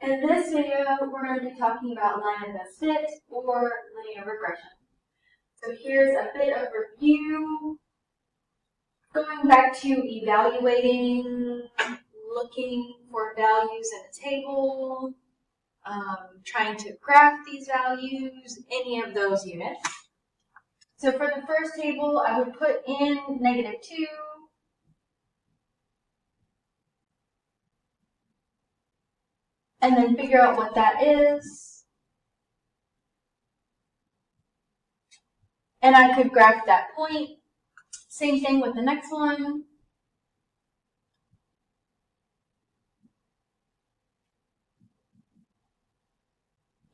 In this video, we're going to be talking about line of best fit or linear regression. So here's a bit of review. Going back to evaluating, looking for values in a table, trying to graph these values, any of those units. So for the first table, I would put in -2, and then figure out what that is. And I could graph that point. Same thing with the next one.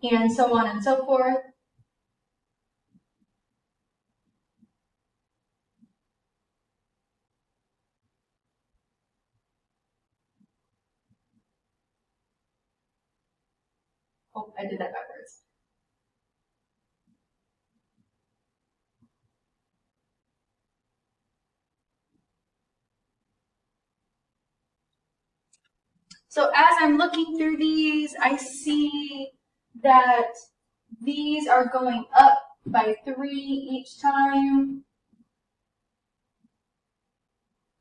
And so on and so forth. Oh, I did that backwards. So as I'm looking through these, I see that these are going up by 3 each time,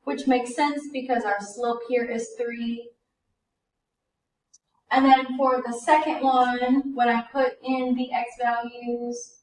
which makes sense because our slope here is 3. And then for the second one, when I put in the x values,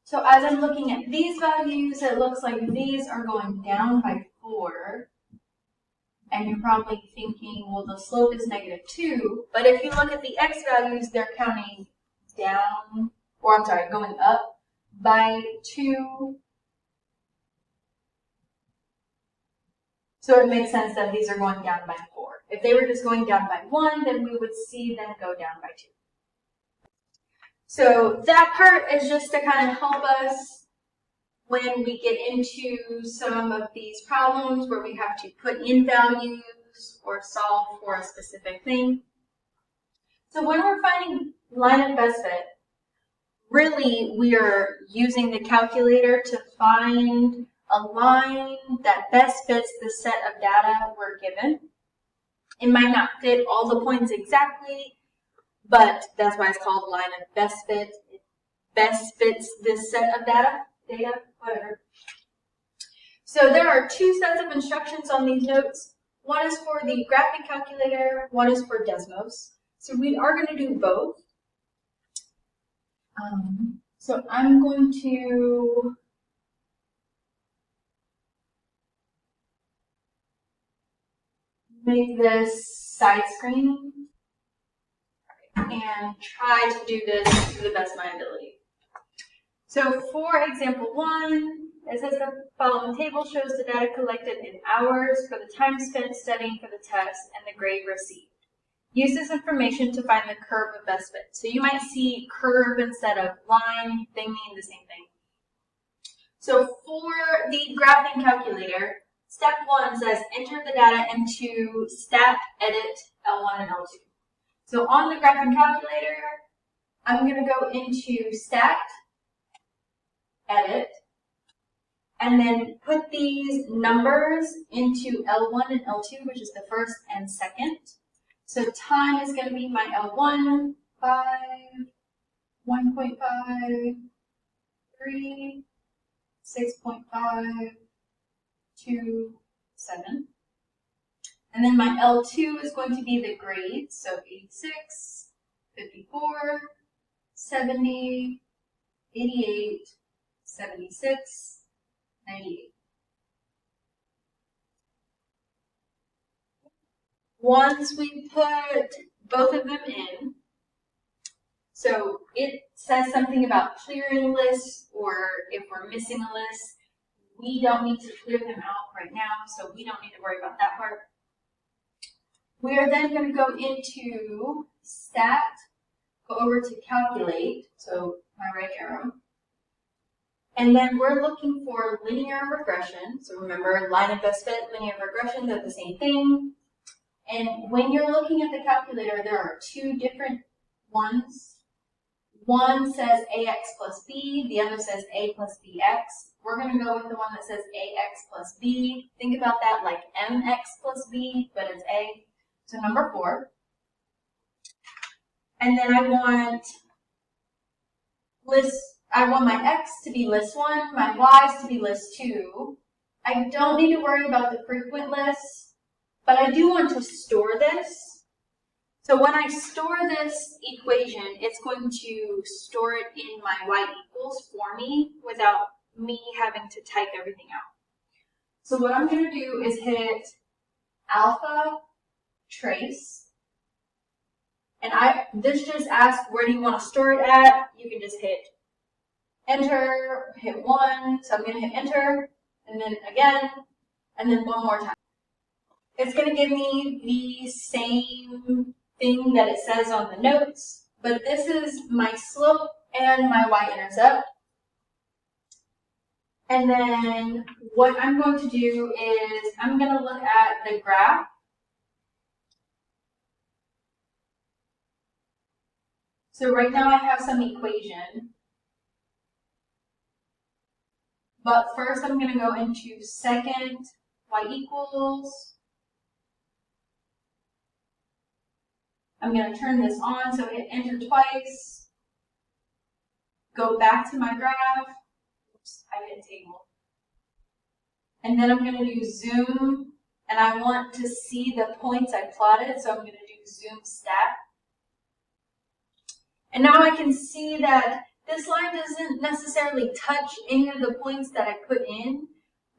so as I'm looking at these values, it looks like these are going down by 4. And you're probably thinking, well, the slope is -2. But if you look at the x values, they're counting down, or I'm sorry, going up by 2. So it makes sense that these are going down by 4. If they were just going down by 1, then we would see them go down by 2. So that part is just to kind of help us when we get into some of these problems where we have to put in values or solve for a specific thing. So when we're finding line of best fit, really we are using the calculator to find a line that best fits the set of data we're given. It might not fit all the points exactly, but that's why it's called line of best fit. It best fits this set of data, whatever. So there are 2 sets of instructions on these notes. One is for the graphing calculator, one is for Desmos. So we are going to do both. So I'm going to make this side screen and try to do this to the best of my ability. So for example 1, it says the following table shows the data collected in hours for the time spent studying for the test and the grade received. Use this information to find the curve of best fit. So you might see curve instead of line. They mean the same thing. So for the graphing calculator, step 1 says enter the data into stat, edit, L1 and L2. So on the graphing calculator, I'm going to go into stat, edit, and then put these numbers into L1 and L2, which is the first and second. So time is going to be my L1, 5, 1.5, 3, 6.5, 2, 7. And then my L2 is going to be the grades, so 86, 54, 70, 88, 76, 98. Once we put both of them in, so it says something about clearing lists, or if we're missing a list, we don't need to clear them out right now, so we don't need to worry about that part. We are then going to go into stat, go over to calculate, so my right arrow. And then we're looking for linear regression. So remember, line of best fit, linear regression, they're the same thing. And when you're looking at the calculator, there are two different ones. One says ax plus b, the other says a plus bx. We're going to go with the one that says ax plus b. Think about that like mx plus b, but it's a. So number 4. And then I want my x to be list 1, my y's to be list 2. I don't need to worry about the frequent list, but I do want to store this. So when I store this equation, it's going to store it in my y equals for me without me having to type everything out. So what I'm going to do is hit alpha trace. And this just asks where do you want to store it at. You can just hit enter, hit 1. So I'm going to hit enter, and then again, and then one more time. It's going to give me the same thing that it says on the notes, but this is my slope and my y-intercept. And then what I'm going to do is I'm going to look at the graph. So right now I have some equation. But first I'm going to go into second y equals. I'm going to turn this on, so hit enter twice. Go back to my graph. Oops, I hit table. And then I'm going to do zoom, and I want to see the points I plotted, so I'm going to do zoom stat. And now I can see that this line doesn't necessarily touch any of the points that I put in,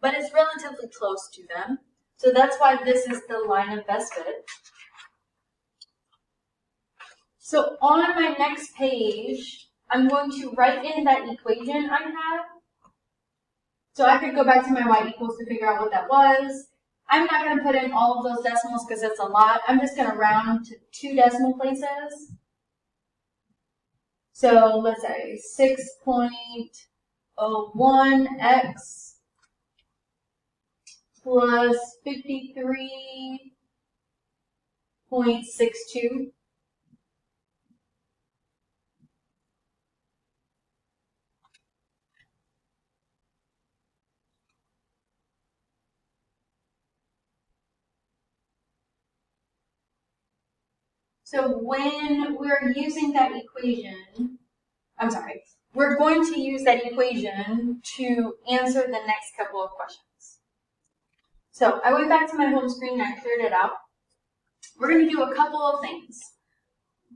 but it's relatively close to them. So that's why this is the line of best fit. So on my next page, I'm going to write in that equation I have. So I could go back to my y equals to figure out what that was. I'm not going to put in all of those decimals because it's a lot. I'm just going to round to 2 decimal places. So let's say 6.01x plus 53.62. So when we're using that equation, we're going to use that equation to answer the next couple of questions. So I went back to my home screen and I cleared it out. We're going to do a couple of things.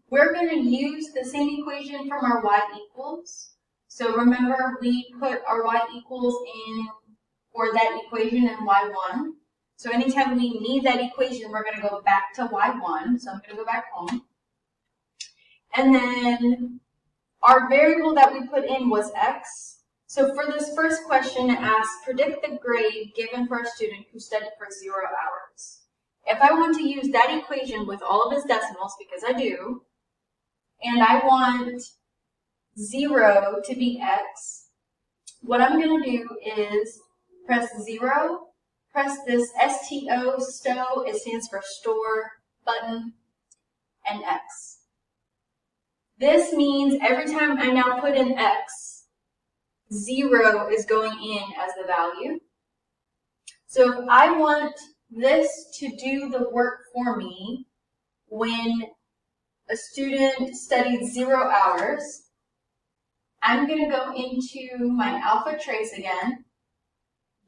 We're going to use the same equation from our y equals. So remember, we put our y equals in for that equation in y1. So anytime we need that equation, we're going to go back to y1. So I'm going to go back home. And then our variable that we put in was x. So for this first question, it asks, predict the grade given for a student who studied for 0 hours. If I want to use that equation with all of its decimals, because I do, and I want 0 to be x, what I'm going to do is press 0, press this STO, STO, it stands for store, button, and x. This means every time I now put in x, 0 is going in as the value. So if I want this to do the work for me when a student studied 0 hours, I'm going to go into my alpha trace again,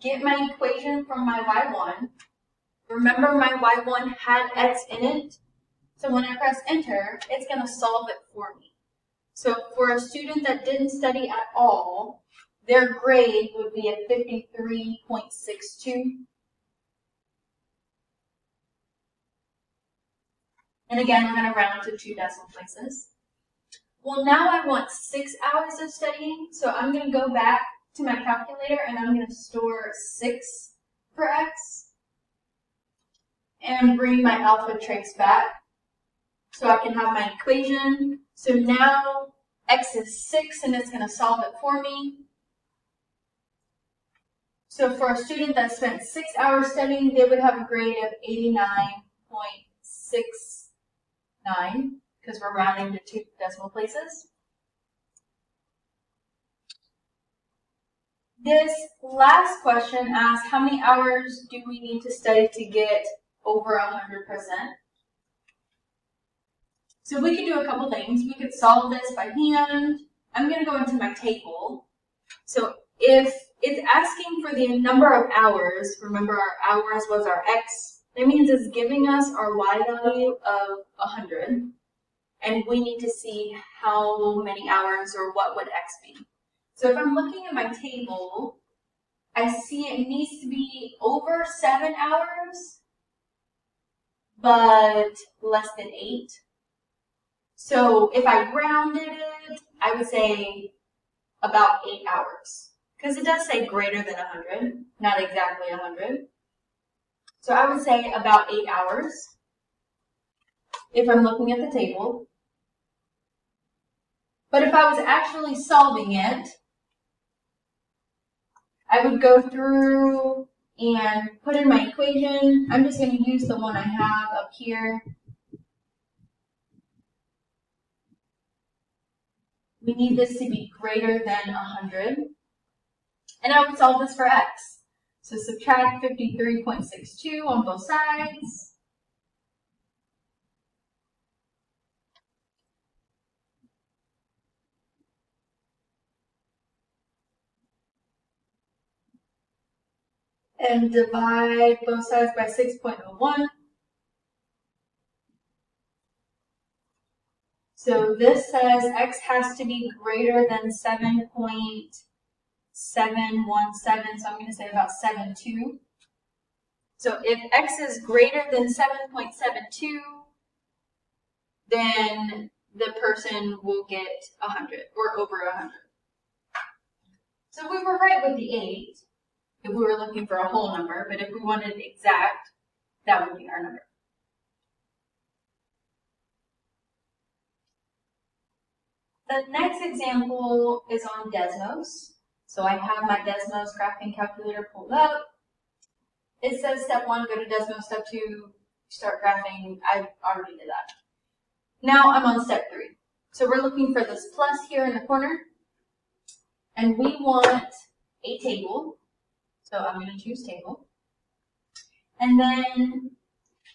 get my equation from my y1. Remember, my y1 had x in it, so when I press enter, it's going to solve it for me. So for a student that didn't study at all, their grade would be at 53.62. And again, we're going to round to 2 decimal places. Well, now I want 6 hours of studying, so I'm going to go back to my calculator and I'm going to store 6 for x and bring my alpha trace back so I can have my equation. So now x is 6 and it's going to solve it for me. So for a student that spent 6 hours studying, they would have a grade of 89.69 because we're rounding to 2 decimal places. This last question asks, how many hours do we need to study to get over 100%? So we could do a couple things. We could solve this by hand. I'm going to go into my table. So if it's asking for the number of hours, remember our hours was our x, that means it's giving us our y value of 100. And we need to see how many hours or what would x be. So if I'm looking at my table, I see it needs to be over 7 hours, but less than 8. So if I rounded it, I would say about 8 hours. Because it does say greater than 100, not exactly 100. So I would say about 8 hours if I'm looking at the table. But if I was actually solving it, I would go through and put in my equation. I'm just going to use the one I have up here. We need this to be greater than 100. And I would solve this for x. So subtract 53.62 on both sides. And divide both sides by 6.01. So this says x has to be greater than 7.717, so I'm going to say about 7.2. So if x is greater than 7.72, then the person will get 100 or over 100. So we were right with the 8 if we were looking for a whole number, but if we wanted exact, that would be our number. The next example is on Desmos. So I have my Desmos graphing calculator pulled up. It says step 1, go to Desmos, step 2, start graphing. I already did that. Now I'm on step 3. So we're looking for this plus here in the corner. And we want a table. So I'm going to choose table. And then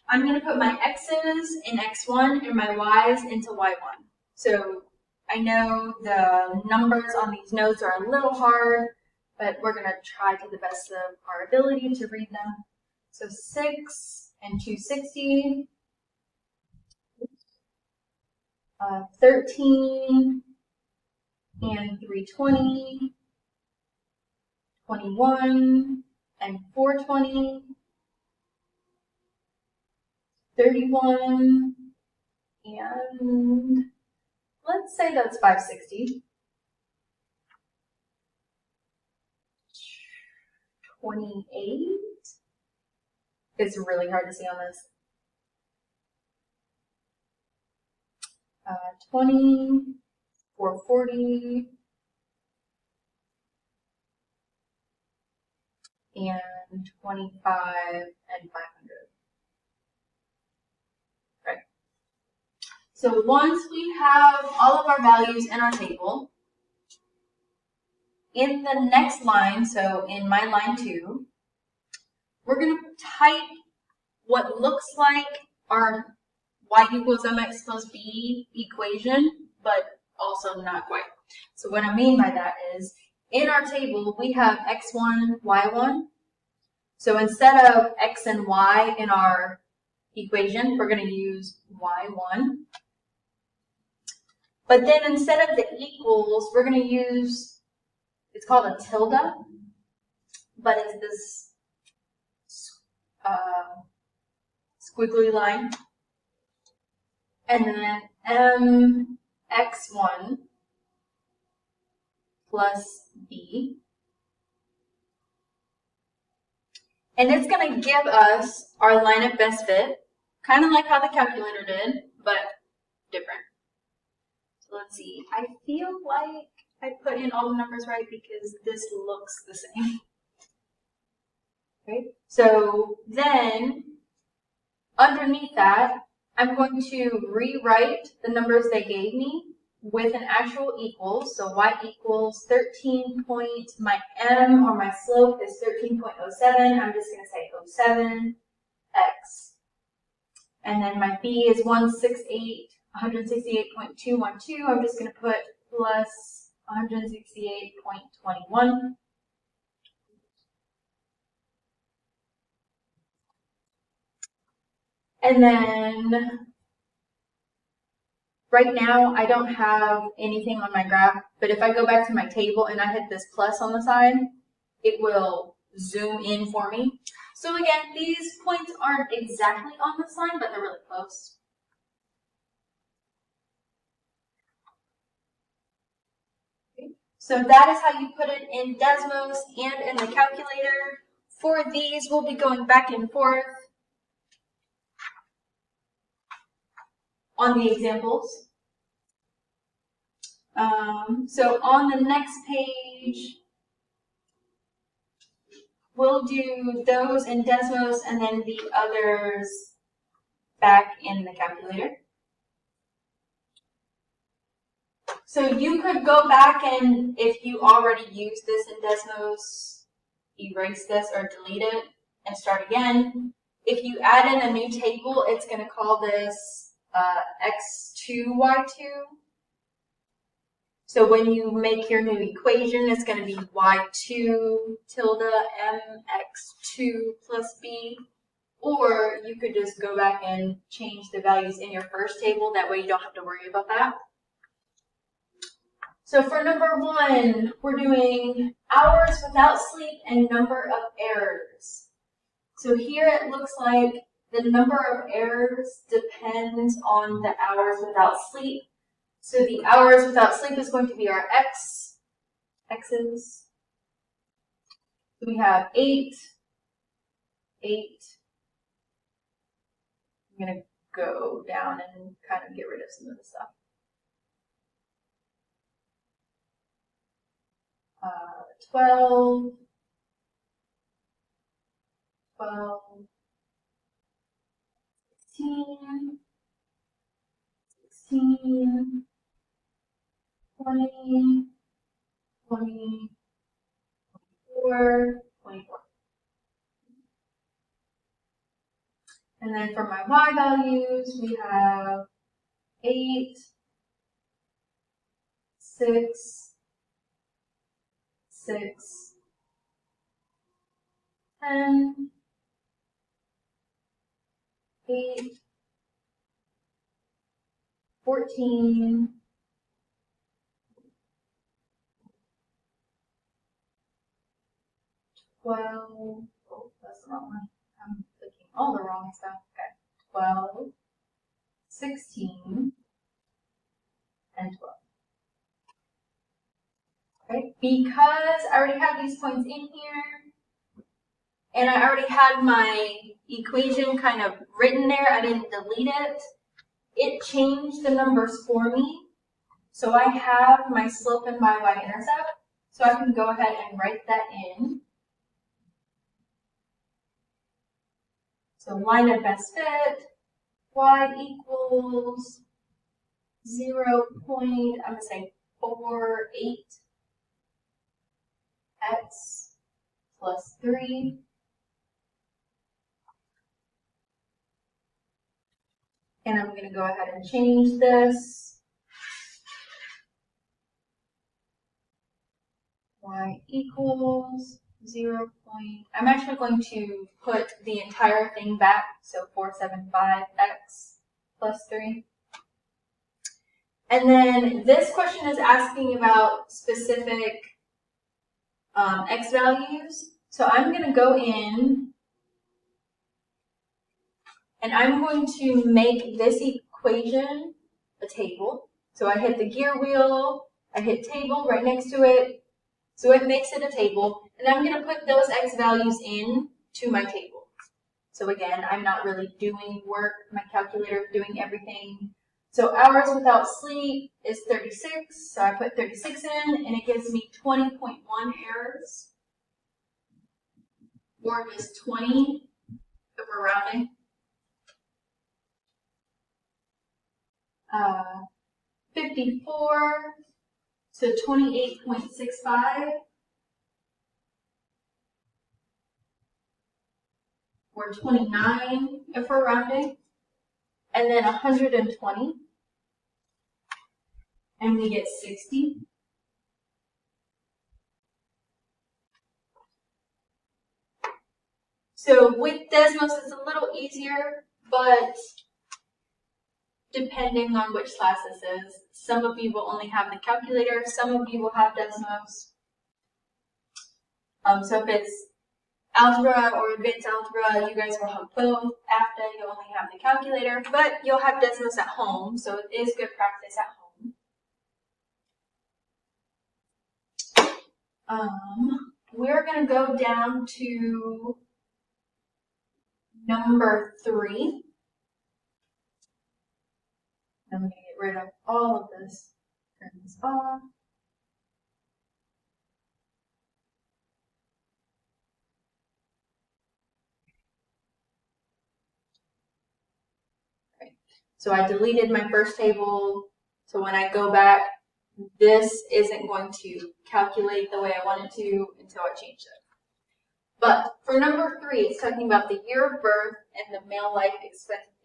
I'm going to put my x's in x1 and my y's into y1. So I know the numbers on these notes are a little hard, but we're going to try to the best of our ability to read them. So 6 and 260, 13 and 320, 21 and 420, 31, and let's say that's 560. 28. It's really hard to see on this. 20, 440, and 25 and 500. Right. So once we have all of our values in our table, in the next line, so in my line 2, we're going to type what looks like our y equals mx plus b equation, but also not quite. So what I mean by that is, in our table, we have x1, y1. So instead of x and y in our equation, we're going to use y1. But then instead of the equals, we're going to use, it's called a tilde, but it's this squiggly line. And then mx1 plus b And it's going to give us our line of best fit, kind of like how the calculator did, but different. So let's see. I feel like I put in all the numbers right because this looks the same. Okay. So then underneath that, I'm going to rewrite the numbers they gave me with an actual equals. So y equals 13 point, my m or my slope is 13.07. I'm just going to say 07 x. And then my b is 168.212. I'm just going to put plus 168.21. And then right now I don't have anything on my graph, but if I go back to my table and I hit this plus on the side, it will zoom in for me. So again, these points aren't exactly on this line, but they're really close. Okay. So that is how you put it in Desmos and in the calculator. For these, we'll be going back and forth on the examples. So on the next page, we'll do those in Desmos and then the others back in the calculator. So you could go back and, if you already used this in Desmos, erase this or delete it and start again. If you add in a new table, it's going to call this x2, y2. So when you make your new equation, it's going to be y2 tilde mx2 plus b. Or you could just go back and change the values in your first table. That way you don't have to worry about that. So for number 1, we're doing hours without sleep and number of errors. So here it looks like the number of errors depends on the hours without sleep. So the hours without sleep is going to be our x's. So we have 8. I'm going to go down and kind of get rid of some of the stuff. 12, 16, 16, 20, 20, 24, 24. And then for my y values, we have 8, 6, 6, 10, 8, 14, 12, oh, that's the wrong one. I'm clicking all the wrong stuff. Okay, 12, 16, and 12. Okay, because I already have these points in here, and I already had my equation kind of written there, I didn't delete it. It changed the numbers for me. So I have my slope and my y-intercept, so I can go ahead and write that in. So line of best fit, y equals 0.48 x plus 3. And I'm going to go ahead and change this. Y equals 0. I'm actually going to put the entire thing back, so 475x plus 3. And then this question is asking about specific x values. So I'm going to go in and I'm going to make this equation a table. So I hit the gear wheel, I hit table right next to it, so it makes it a table. And I'm going to put those x values in to my table. So again, I'm not really doing work. My calculator is doing everything. So hours without sleep is 36. So I put 36 in, and it gives me 20.1 errors, or just 20 if we're rounding. 54, so 28.65, or 29 if we're rounding, and then 120, and we get 60. So with Desmos, it's a little easier, but depending on which class this is, some of you will only have the calculator, some of you will have Desmos. So if it's algebra or advanced algebra, you guys will have both. After, you'll only have the calculator, but you'll have Desmos at home, so it is good practice at home. We're going to go down to number 3. I'm going to get rid of all of this. Turn this off. Okay. So I deleted my first table. So when I go back, this isn't going to calculate the way I want it to until I change it. But for number 3, it's talking about the year of birth and the male life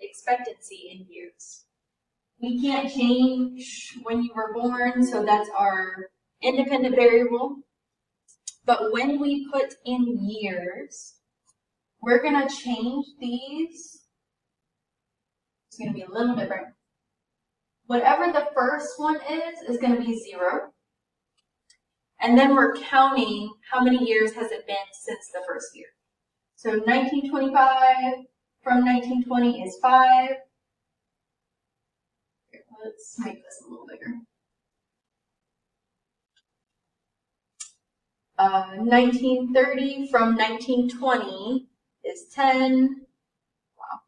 expectancy in years. We can't change when you were born, so that's our independent variable. But when we put in years, we're going to change these. It's going to be a little different. Whatever the first one is going to be 0. And then we're counting how many years has it been since the first year. So 1925 from 1920 is 5. Let's make this a little bigger. 1930 from 1920 is 10. Wow.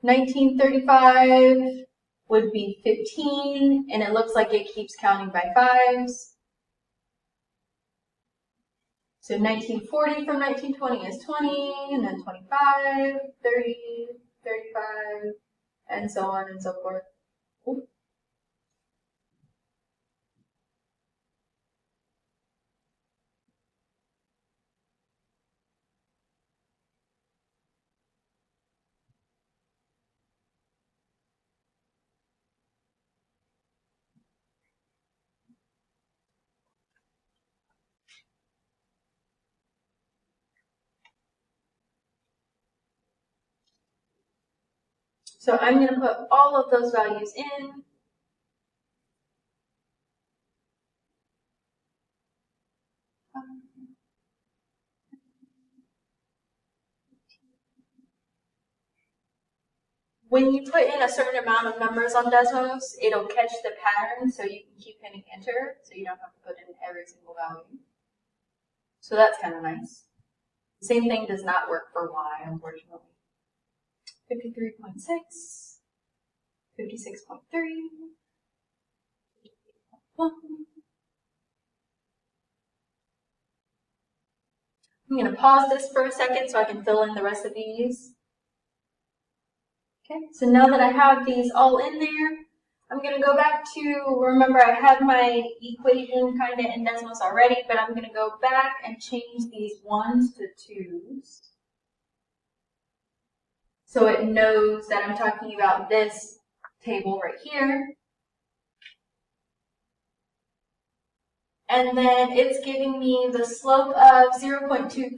1935 would be 15, and it looks like it keeps counting by 5s. So 1940 from 1920 is 20, and then 25, 30, 35, and so on and so forth. Ooh. So I'm going to put all of those values in. When you put in a certain amount of numbers on Desmos, it'll catch the pattern, so you can keep hitting enter, so you don't have to put in every single value. So that's kind of nice. The same thing does not work for Y, unfortunately. 53.6, 56.3, 1. I'm going to pause this for a second so I can fill in the rest of these. Okay, so now that I have these all in there, I'm going to go back to, remember I had my equation kind of in Desmos already, but I'm going to go back and change these 1s to 2s. So it knows that I'm talking about this table right here. And then it's giving me the slope of 0.23,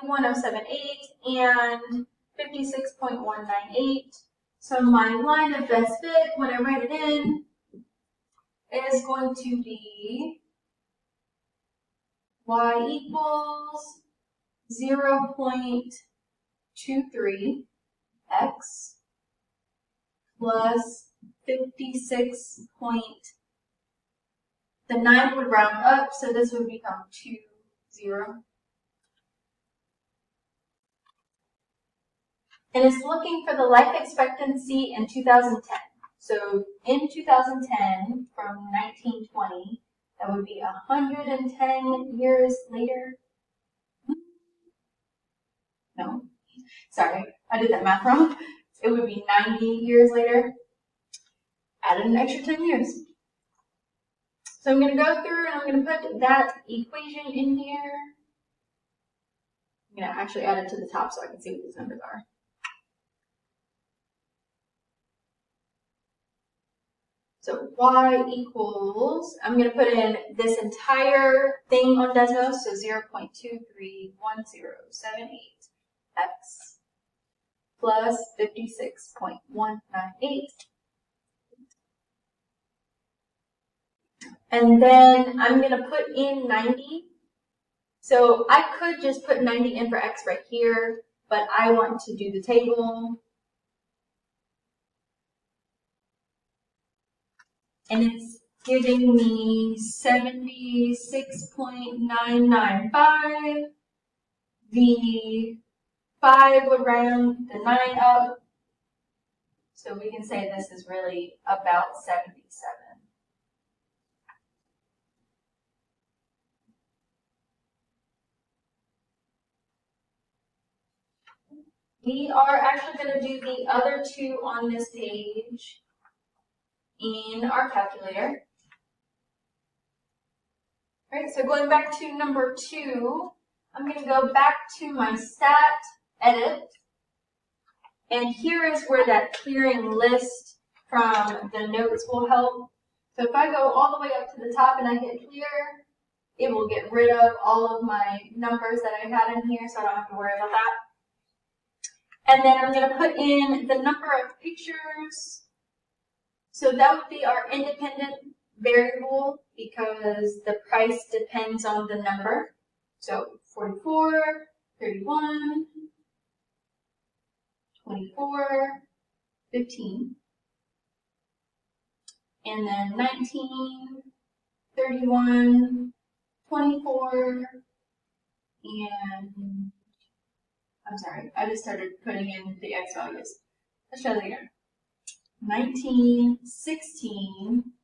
1078, and 56.198. So my line of best fit, when I write it in, is going to be y equals 0.23 x plus 56. The 9 would round up, so this would become 20. And it's looking for the life expectancy in 2010. So in 2010, from 1920, that would be 110 years later. No, sorry, I did that math wrong. It would be 90 years later. Added an extra 10 years. So I'm going to go through and I'm going to put that equation in here. I'm going to actually add it to the top so I can see what these numbers are. So y equals, I'm going to put in this entire thing on Desmos, so 0.231078x plus 56.198. And then I'm going to put in 90. So I could just put 90 in for x right here, but I want to do the table. And it's giving me 76.995. The 5 would round the 9 up. So we can say this is really about 77. We are actually going to do the other two on this page in our calculator. All right, so going back to number 2, I'm going to go back to my stat edit. And here is where that clearing list from the notes will help. So if I go all the way up to the top and I hit clear, it will get rid of all of my numbers that I had in here, so I don't have to worry about that. And then I'm going to put in the number of pictures. So that would be our independent variable because the price depends on the number. So 44, 31, 24, 15, and then 19, 31, 24, and I'm sorry, I just started putting in the x values. Let's try that again. 19, 16,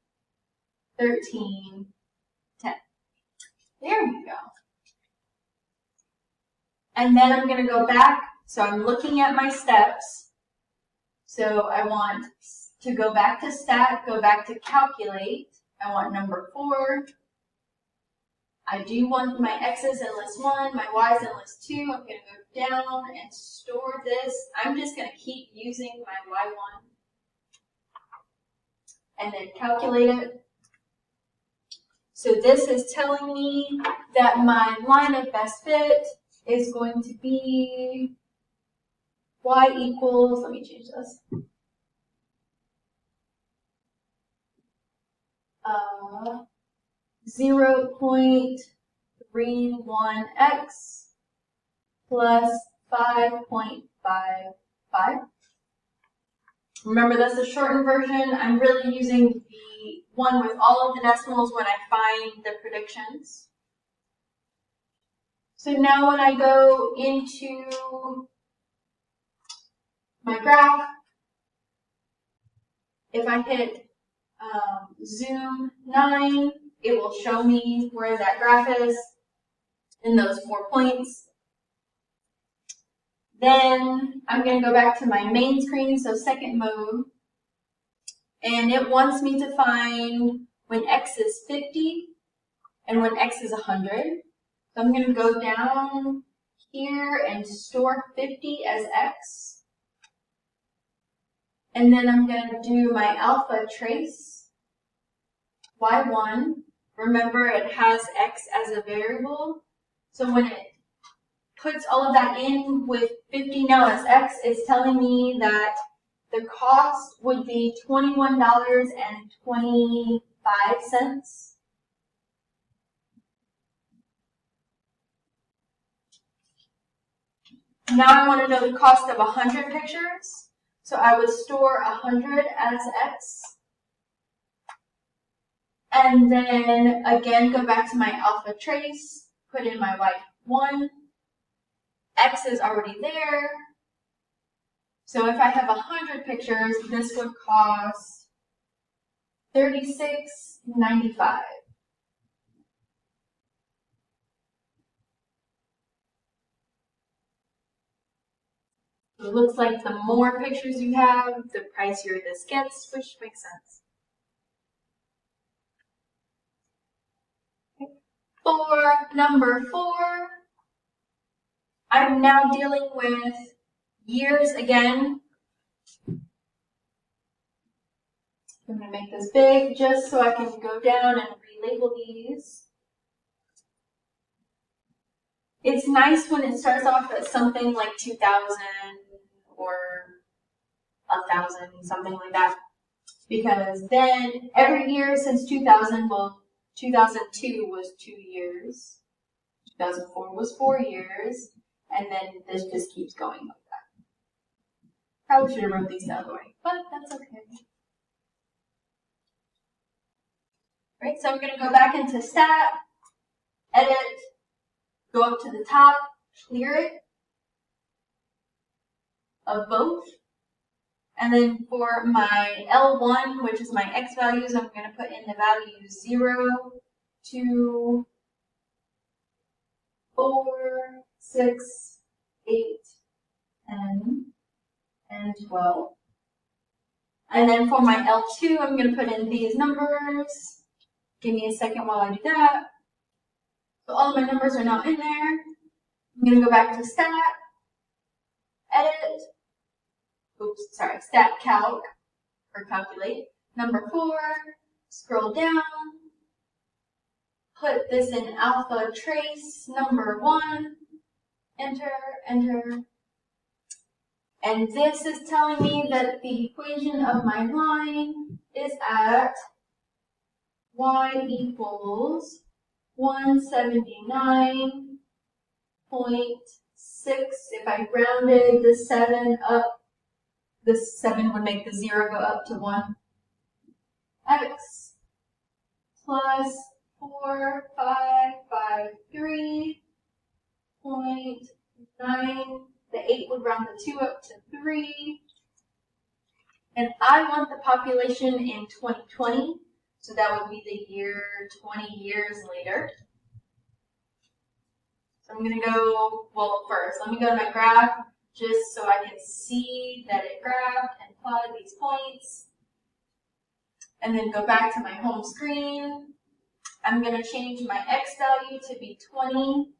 13, 10. There we go. And then I'm going to go back. So I'm looking at my steps. So I want to go back to stat, go back to calculate. I want number 4. I do want my x's in list 1, my y's in list 2. I'm going to go down and store this. I'm just going to keep using my y1 and then calculate it. So this is telling me that my line of best fit is going to be y equals, let me change this, 0.31x plus 5.55. Remember, that's the shortened version. I'm really using the one with all of the decimals when I find the predictions. So now when I go into my graph, if I hit zoom 9, it will show me where that graph is in those 4 points. Then I'm going to go back to my main screen, so second mode, and it wants me to find when x is 50 and when x is 100. So I'm going to go down here and store 50 as x. And then I'm going to do my alpha trace, y1. Remember, it has x as a variable. So when it puts all of that in with 50 now as x, it's telling me that the cost would be $21.25. Now I want to know the cost of 100 pictures. So I would store 100 as x. And then again, go back to my alpha trace, put in my y1. X is already there. So if I have 100 pictures, this would cost $36.95. It looks like the more pictures you have, the pricier this gets, which makes sense. For number 4, I'm now dealing with years again. I'm going to make this big just so I can go down and relabel these. It's nice when it starts off at something like 2,000 or 1,000, something like that. Because then every year since 2000, well, 2002 was 2 years, 2004 was 4 years, and then this just keeps going like that. Probably should have wrote these down the way, but that's okay. Right, so I'm going to go back into Stat, Edit, go up to the top, clear it of both. And then for my L1, which is my X values, I'm going to put in the values 0, 2, 4, 6, 8, 10, and 12. And then for my L2, I'm going to put in these numbers. Give me a second while I do that. So all of my numbers are now in there. I'm going to go back to Stat, Edit, Stat Calc, or Calculate. Number 4, scroll down, put this in Alpha Trace, number 1, enter, enter. And this is telling me that the equation of my line is at y equals 179.6. If I rounded the 7 up, this 7 would make the 0 go up to 1. X plus 4553.9. The 8 would round the 2 up to 3. And I want the population in 2020. So that would be the year 20 years later. So I'm going to go, well, first, let me go to my graph just so I can see that it graphed and plotted these points. And then go back to my home screen. I'm going to change my X value to be 20.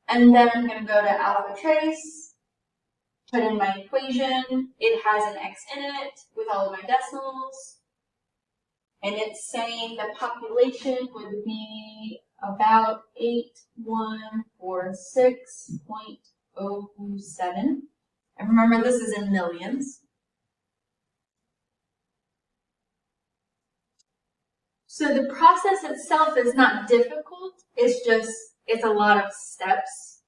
And then I'm going to go to Alpha Trace, put in my equation. It has an X in it with all of my decimals. And it's saying the population would be about 8146.07. And remember, this is in millions. So the process itself is not difficult. It's a lot of steps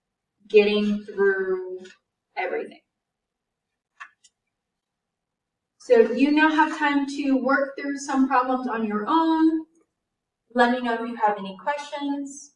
getting through everything. So you now have time to work through some problems on your own. Let me know if you have any questions.